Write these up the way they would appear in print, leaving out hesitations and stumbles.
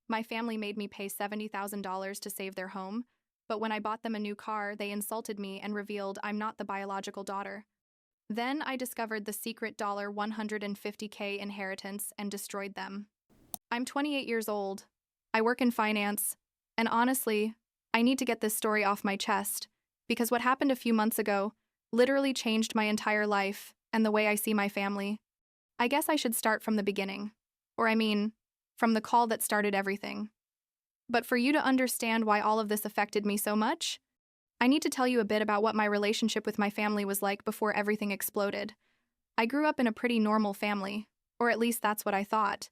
My family made me pay $70,000 to save their home, but when I bought them a new car, they insulted me and revealed I'm not the biological daughter. Then I discovered the secret $150K inheritance and destroyed them. I'm 28 years old. I work in finance, and honestly, I need to get this story off my chest because what happened a few months ago literally changed my entire life and the way I see my family. I guess I should start from the beginning. Or, I mean, from the call that started everything. But for you to understand why all of this affected me so much, I need to tell you a bit about what my relationship with my family was like before everything exploded. I grew up in a pretty normal family, or at least that's what I thought.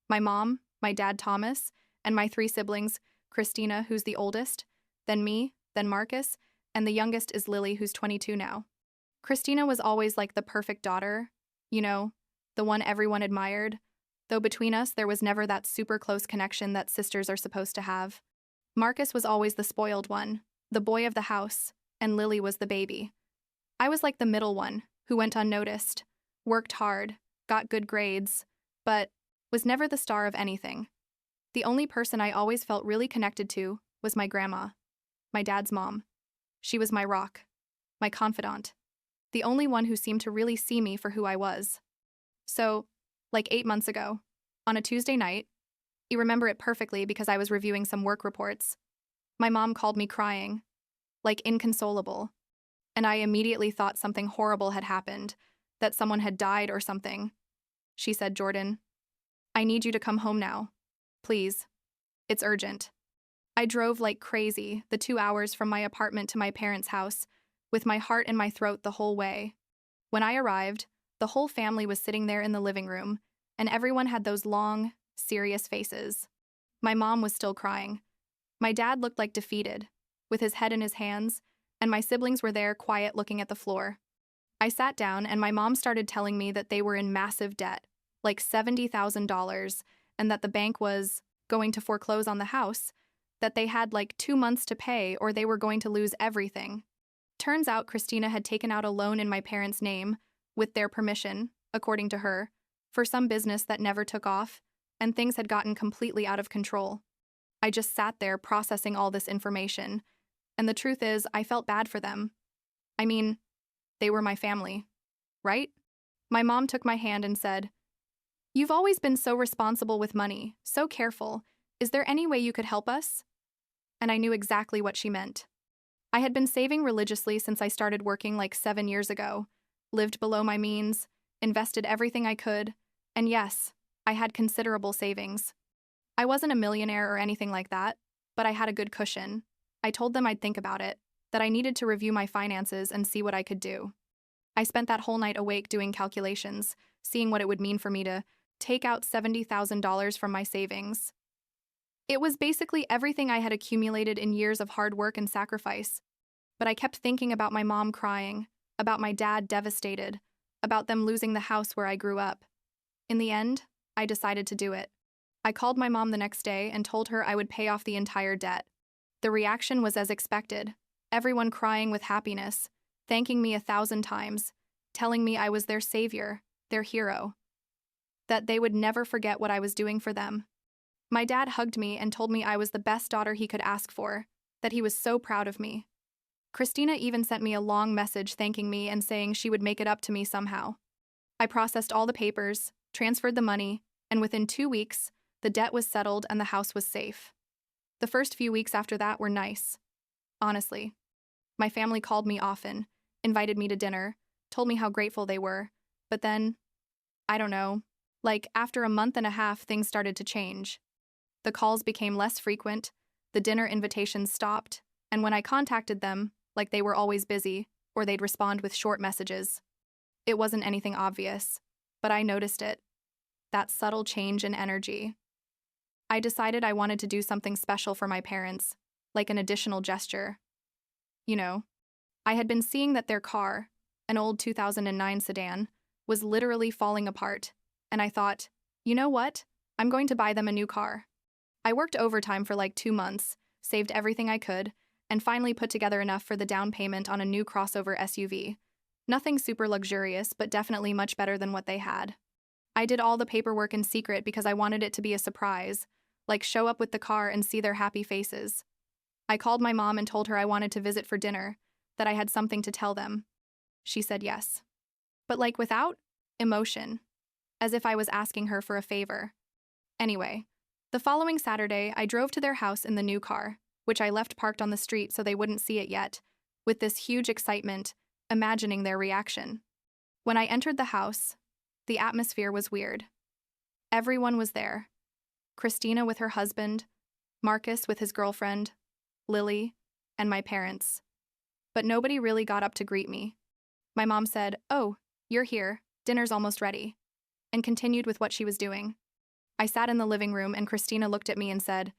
My mom, my dad Thomas, and my three siblings, Christina, who's the oldest, then me, then Marcus, and the youngest is Lily, who's 22 now. Christina was always like the perfect daughter, you know, the one everyone admired, though between us there was never that super close connection that sisters are supposed to have. Marcus was always the spoiled one, the boy of the house, and Lily was the baby. I was like the middle one, who went unnoticed, worked hard, got good grades, but was never the star of anything. The only person I always felt really connected to was my grandma, my dad's mom. She was my rock, my confidant, the only one who seemed to really see me for who I was. So, like 8 months ago, on a Tuesday night, you remember it perfectly because I was reviewing some work reports, my mom called me crying, like inconsolable, and I immediately thought something horrible had happened, that someone had died or something. She said, "Jordan, I need you to come home now. Please. It's urgent." I drove like crazy the 2 hours from my apartment to my parents' house, with my heart in my throat the whole way. When I arrived, the whole family was sitting there in the living room, and everyone had those long, serious faces. My mom was still crying. My dad looked like defeated, with his head in his hands, and my siblings were there quiet looking at the floor. I sat down and my mom started telling me that they were in massive debt, like $70,000, and that the bank was going to foreclose on the house, that they had like 2 months to pay or they were going to lose everything. Turns out Christina had taken out a loan in my parents' name, with their permission, according to her, for some business that never took off, and things had gotten completely out of control. I just sat there processing all this information, and the truth is, I felt bad for them. I mean, they were my family, right? My mom took my hand and said, "You've always been so responsible with money, so careful. Is there any way you could help us?" And I knew exactly what she meant. I had been saving religiously since I started working like 7 years ago, lived below my means, invested everything I could, and yes, I had considerable savings. I wasn't a millionaire or anything like that, but I had a good cushion. I told them I'd think about it, that I needed to review my finances and see what I could do. I spent that whole night awake doing calculations, seeing what it would mean for me to take out $70,000 from my savings. It was basically everything I had accumulated in years of hard work and sacrifice. But I kept thinking about my mom crying, about my dad devastated, about them losing the house where I grew up. In the end, I decided to do it. I called my mom the next day and told her I would pay off the entire debt. The reaction was as expected, everyone crying with happiness, thanking me 1,000 times, telling me I was their savior, their hero, that they would never forget what I was doing for them. My dad hugged me and told me I was the best daughter he could ask for, that he was so proud of me. Christina even sent me a long message thanking me and saying she would make it up to me somehow. I processed all the papers, transferred the money, and within 2 weeks, the debt was settled and the house was safe. The first few weeks after that were nice. Honestly. My family called me often, invited me to dinner, told me how grateful they were, but then, I don't know, like after a month and a half things started to change. The calls became less frequent, the dinner invitations stopped, and when I contacted them, like they were always busy, or they'd respond with short messages. It wasn't anything obvious, but I noticed it. That subtle change in energy. I decided I wanted to do something special for my parents, like an additional gesture. You know, I had been seeing that their car, an old 2009 sedan, was literally falling apart, and I thought, you know what? I'm going to buy them a new car. I worked overtime for like 2 months, saved everything I could, and finally put together enough for the down payment on a new crossover SUV. Nothing super luxurious, but definitely much better than what they had. I did all the paperwork in secret because I wanted it to be a surprise, like show up with the car and see their happy faces. I called my mom and told her I wanted to visit for dinner, that I had something to tell them. She said yes. But like without emotion, as if I was asking her for a favor. Anyway, the following Saturday, I drove to their house in the new car, which I left parked on the street so they wouldn't see it yet, with this huge excitement, imagining their reaction. When I entered the house, the atmosphere was weird. Everyone was there. Christina with her husband, Marcus with his girlfriend, Lily, and my parents. But nobody really got up to greet me. My mom said, "Oh, you're here, dinner's almost ready," and continued with what she was doing. I sat in the living room and Christina looked at me and said,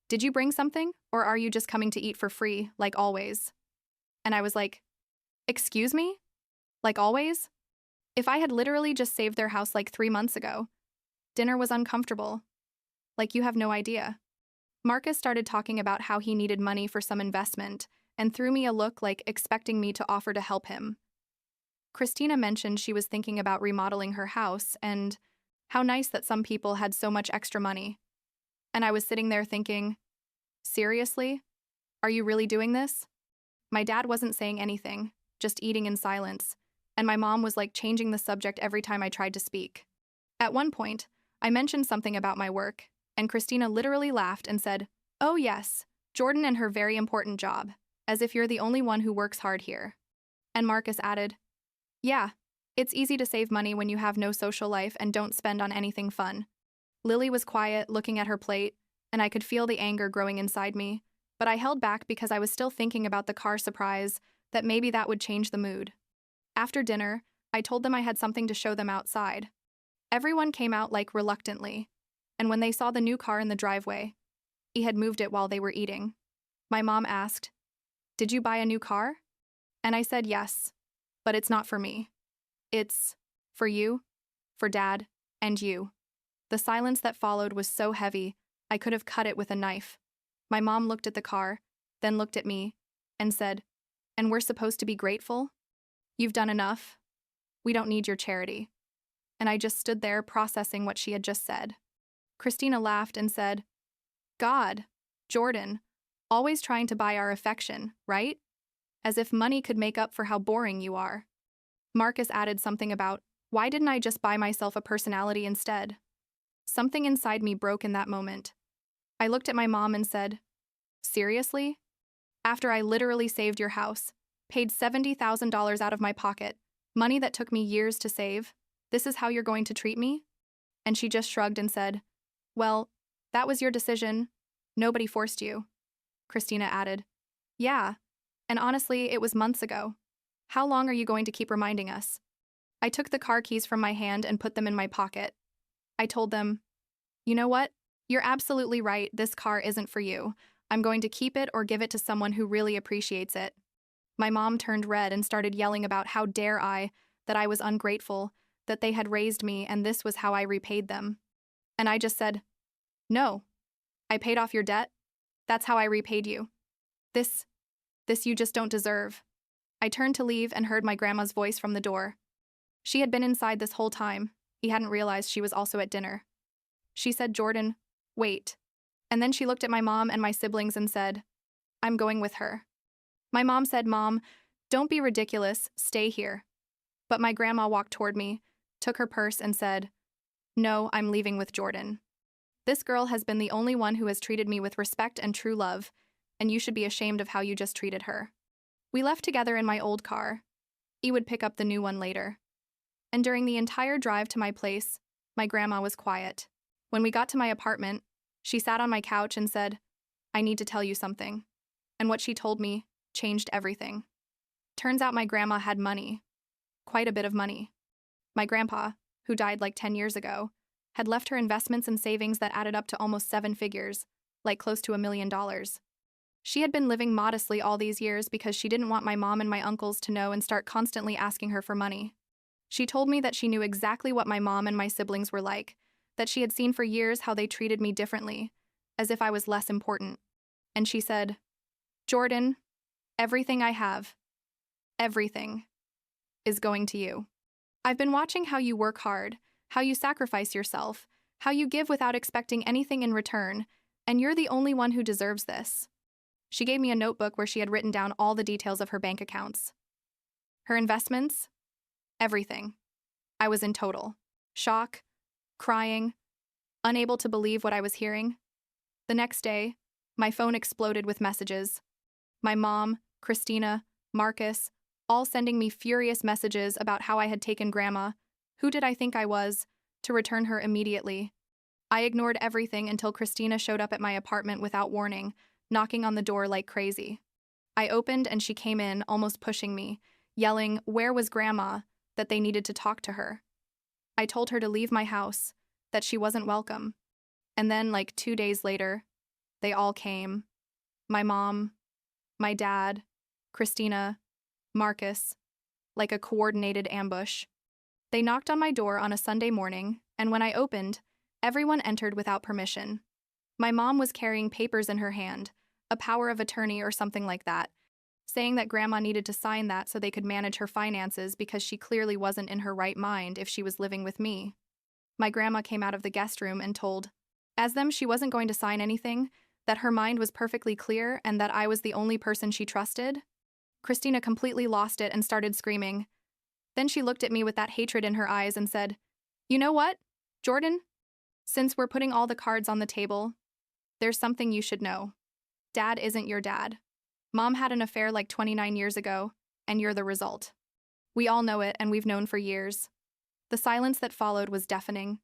"Did you bring something, or are you just coming to eat for free, like always?" And I was like, "Excuse me? Like always?" If I had literally just saved their house like 3 months ago, dinner was uncomfortable. Like you have no idea. Marcus started talking about how he needed money for some investment and threw me a look like expecting me to offer to help him. Christina mentioned she was thinking about remodeling her house and how nice that some people had so much extra money. And I was sitting there thinking, seriously? Are you really doing this? My dad wasn't saying anything, just eating in silence, and my mom was like changing the subject every time I tried to speak. At one point, I mentioned something about my work, and Christina literally laughed and said, "Oh yes, Jordan and her very important job, as if you're the only one who works hard here." And Marcus added, "Yeah, it's easy to save money when you have no social life and don't spend on anything fun." Lily was quiet, looking at her plate, and I could feel the anger growing inside me, but I held back because I was still thinking about the car surprise, that maybe that would change the mood. After dinner, I told them I had something to show them outside. Everyone came out like reluctantly, and when they saw the new car in the driveway, he had moved it while they were eating. My mom asked, "Did you buy a new car?" And I said yes, but it's not for me. It's for you, for Dad, and you. The silence that followed was so heavy, I could have cut it with a knife. My mom looked at the car, then looked at me, and said, "And we're supposed to be grateful? You've done enough. We don't need your charity." And I just stood there processing what she had just said. Christina laughed and said, "God, Jordan, always trying to buy our affection, right? As if money could make up for how boring you are." Marcus added something about, "Why didn't I just buy myself a personality instead?" Something inside me broke in that moment. I looked at my mom and said, "Seriously? After I literally saved your house, paid $70,000 out of my pocket, money that took me years to save, this is how you're going to treat me?" And she just shrugged and said, "Well, that was your decision. Nobody forced you." Christina added, "Yeah, and honestly, it was months ago. How long are you going to keep reminding us?" I took the car keys from my hand and put them in my pocket. I told them, "You know what? You're absolutely right, this car isn't for you. I'm going to keep it or give it to someone who really appreciates it." My mom turned red and started yelling about how dare I, that I was ungrateful, that they had raised me and this was how I repaid them. And I just said, "No, I paid off your debt. That's how I repaid you. This you just don't deserve." I turned to leave and heard my grandma's voice from the door. She had been inside this whole time. He hadn't realized she was also at dinner. She said, "Jordan, wait." And then she looked at my mom and my siblings and said, "I'm going with her." My mom said, "Mom, don't be ridiculous, stay here." But my grandma walked toward me, took her purse and said, "No, I'm leaving with Jordan. This girl has been the only one who has treated me with respect and true love, and you should be ashamed of how you just treated her." We left together in my old car. He would pick up the new one later. And during the entire drive to my place, my grandma was quiet. When we got to my apartment, she sat on my couch and said, "I need to tell you something." And what she told me changed everything. Turns out my grandma had money. Quite a bit of money. My grandpa, who died like 10 years ago, had left her investments and savings that added up to almost 7 figures, like close to $1 million. She had been living modestly all these years because she didn't want my mom and my uncles to know and start constantly asking her for money. She told me that she knew exactly what my mom and my siblings were like, that she had seen for years how they treated me differently, as if I was less important. And she said, "Jordan, everything I have, everything, is going to you. I've been watching how you work hard, how you sacrifice yourself, how you give without expecting anything in return, And you're the only one who deserves this. She gave me a notebook where she had written down all the details of her bank accounts. Her investments, everything. I was in total shock, crying, unable to believe what I was hearing. The next day, my phone exploded with messages. My mom, Christina, Marcus, all sending me furious messages about how I had taken Grandma, who did I think I was, to return her immediately. I ignored everything until Christina showed up at my apartment without warning, knocking on the door like crazy. I opened and she came in, almost pushing me, yelling, "Where was Grandma?" that they needed to talk to her. I told her to leave my house, that she wasn't welcome. And then, like 2 days later, they all came. My mom, my dad, Christina, Marcus, like a coordinated ambush. They knocked on my door on a Sunday morning, and when I opened, everyone entered without permission. My mom was carrying papers in her hand, a power of attorney or something like that, saying that Grandma needed to sign that so they could manage her finances because she clearly wasn't in her right mind if she was living with me. My grandma came out of the guest room and told them she wasn't going to sign anything, that her mind was perfectly clear and that I was the only person she trusted. Christina completely lost it and started screaming. Then she looked at me with that hatred in her eyes and said, "You know what, Jordan? Since we're putting all the cards on the table, there's something you should know. Dad isn't your dad. Mom had an affair like 29 years ago, and you're the result. We all know it, and we've known for years." The silence that followed was deafening.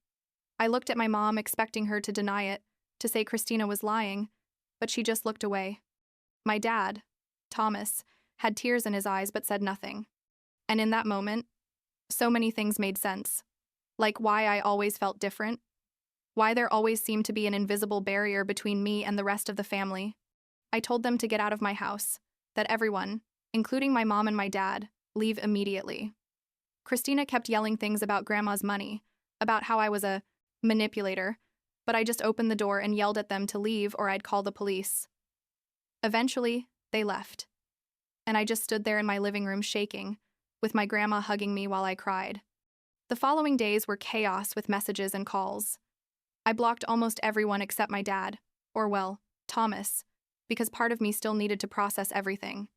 I looked at my mom, expecting her to deny it, to say Christina was lying, but she just looked away. My dad, Thomas, had tears in his eyes but said nothing. And in that moment, so many things made sense. Like why I always felt different, why there always seemed to be an invisible barrier between me and the rest of the family. I told them to get out of my house, that everyone, including my mom and my dad, leave immediately. Christina kept yelling things about Grandma's money, about how I was a manipulator, but I just opened the door and yelled at them to leave or I'd call the police. Eventually, they left. And I just stood there in my living room shaking, with my grandma hugging me while I cried. The following days were chaos with messages and calls. I blocked almost everyone except my dad, or well, Thomas, because part of me still needed to process everything.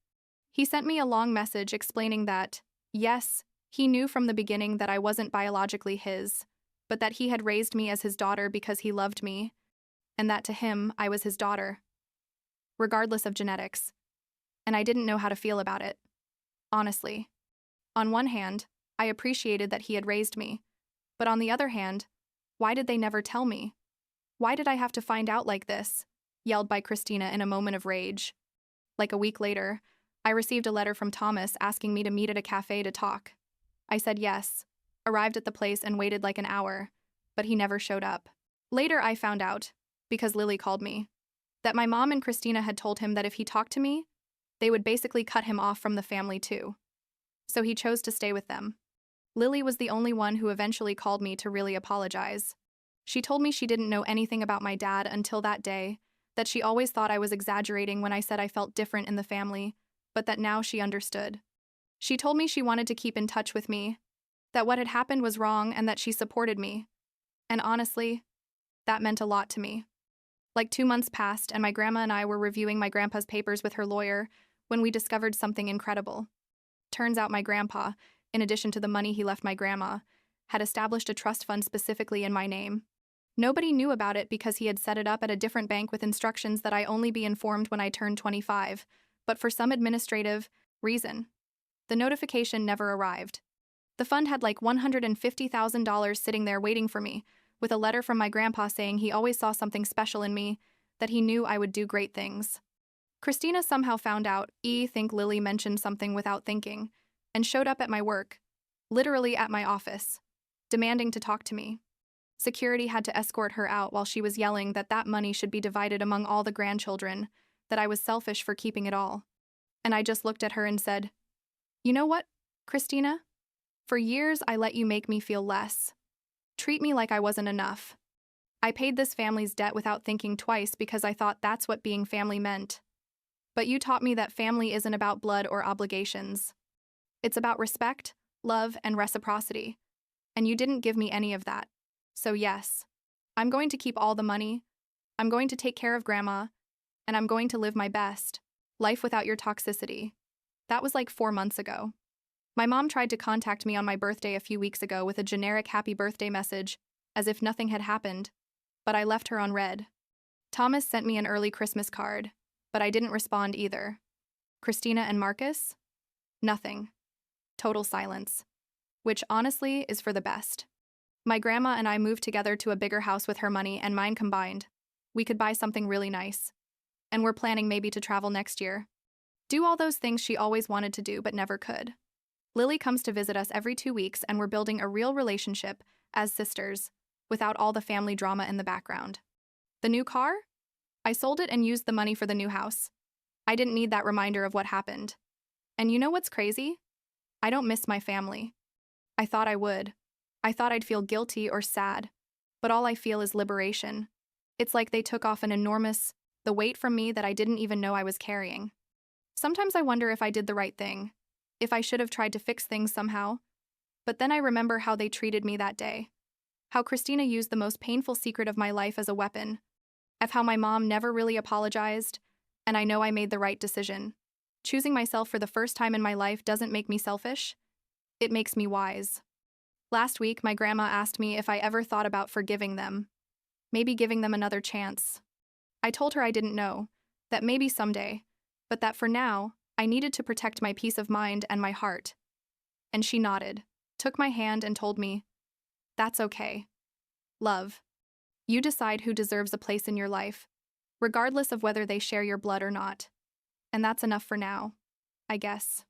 He sent me a long message explaining that, yes, he knew from the beginning that I wasn't biologically his, but that he had raised me as his daughter because he loved me, and that to him I was his daughter, regardless of genetics. And I didn't know how to feel about it. Honestly. On one hand, I appreciated that he had raised me, but on the other hand, why did they never tell me? Why did I have to find out like this? Yelled by Christina in a moment of rage. Like a week later, I received a letter from Thomas asking me to meet at a cafe to talk. I said yes, arrived at the place and waited like an hour, but he never showed up. Later I found out, because Lily called me, that my mom and Christina had told him that if he talked to me, they would basically cut him off from the family too. So he chose to stay with them. Lily was the only one who eventually called me to really apologize. She told me she didn't know anything about my dad until that day, that she always thought I was exaggerating when I said I felt different in the family, but that now she understood. She told me she wanted to keep in touch with me, that what had happened was wrong and that she supported me. And honestly, that meant a lot to me. Like 2 months passed and my grandma and I were reviewing my grandpa's papers with her lawyer when we discovered something incredible. Turns out my grandpa, in addition to the money he left my grandma, had established a trust fund specifically in my name. Nobody knew about it because he had set it up at a different bank with instructions that I only be informed when I turned 25, but for some administrative reason, the notification never arrived. The fund had like $150,000 sitting there waiting for me, with a letter from my grandpa saying he always saw something special in me, that he knew I would do great things. Christina somehow found out think Lily mentioned something without thinking, and showed up at my work, literally at my office, demanding to talk to me. Security had to escort her out while she was yelling that that money should be divided among all the grandchildren, that I was selfish for keeping it all. And I just looked at her and said, "You know what, Christina? For years I let you make me feel less. Treat me like I wasn't enough. I paid this family's debt without thinking twice because I thought that's what being family meant. But you taught me that family isn't about blood or obligations. It's about respect, love, and reciprocity. And you didn't give me any of that. So yes, I'm going to keep all the money. I'm going to take care of Grandma, and I'm going to live my best. Life without your toxicity. That was like 4 months ago. My mom tried to contact me on my birthday a few weeks ago with a generic happy birthday message, as if nothing had happened, but I left her on read. Thomas sent me an early Christmas card, but I didn't respond either. Christina and Marcus? Nothing. Total silence. Which honestly is for the best. My grandma and I moved together to a bigger house with her money and mine combined. We could buy something really nice. And we're planning maybe to travel next year. Do all those things she always wanted to do but never could. Lily comes to visit us every 2 weeks and we're building a real relationship as sisters, without all the family drama in the background. The new car? I sold it and used the money for the new house. I didn't need that reminder of what happened. And you know what's crazy? I don't miss my family. I thought I would. I thought I'd feel guilty or sad. But all I feel is liberation. It's like they took off the weight from me that I didn't even know I was carrying. Sometimes I wonder if I did the right thing, if I should have tried to fix things somehow. But then I remember how they treated me that day. How Christina used the most painful secret of my life as a weapon. Of how my mom never really apologized, and I know I made the right decision. Choosing myself for the first time in my life doesn't make me selfish. It makes me wise. Last week, my grandma asked me if I ever thought about forgiving them. Maybe giving them another chance. I told her I didn't know, that maybe someday, but that for now, I needed to protect my peace of mind and my heart. And she nodded, took my hand and told me, "That's okay. Love. You decide who deserves a place in your life, regardless of whether they share your blood or not. And that's enough for now, I guess."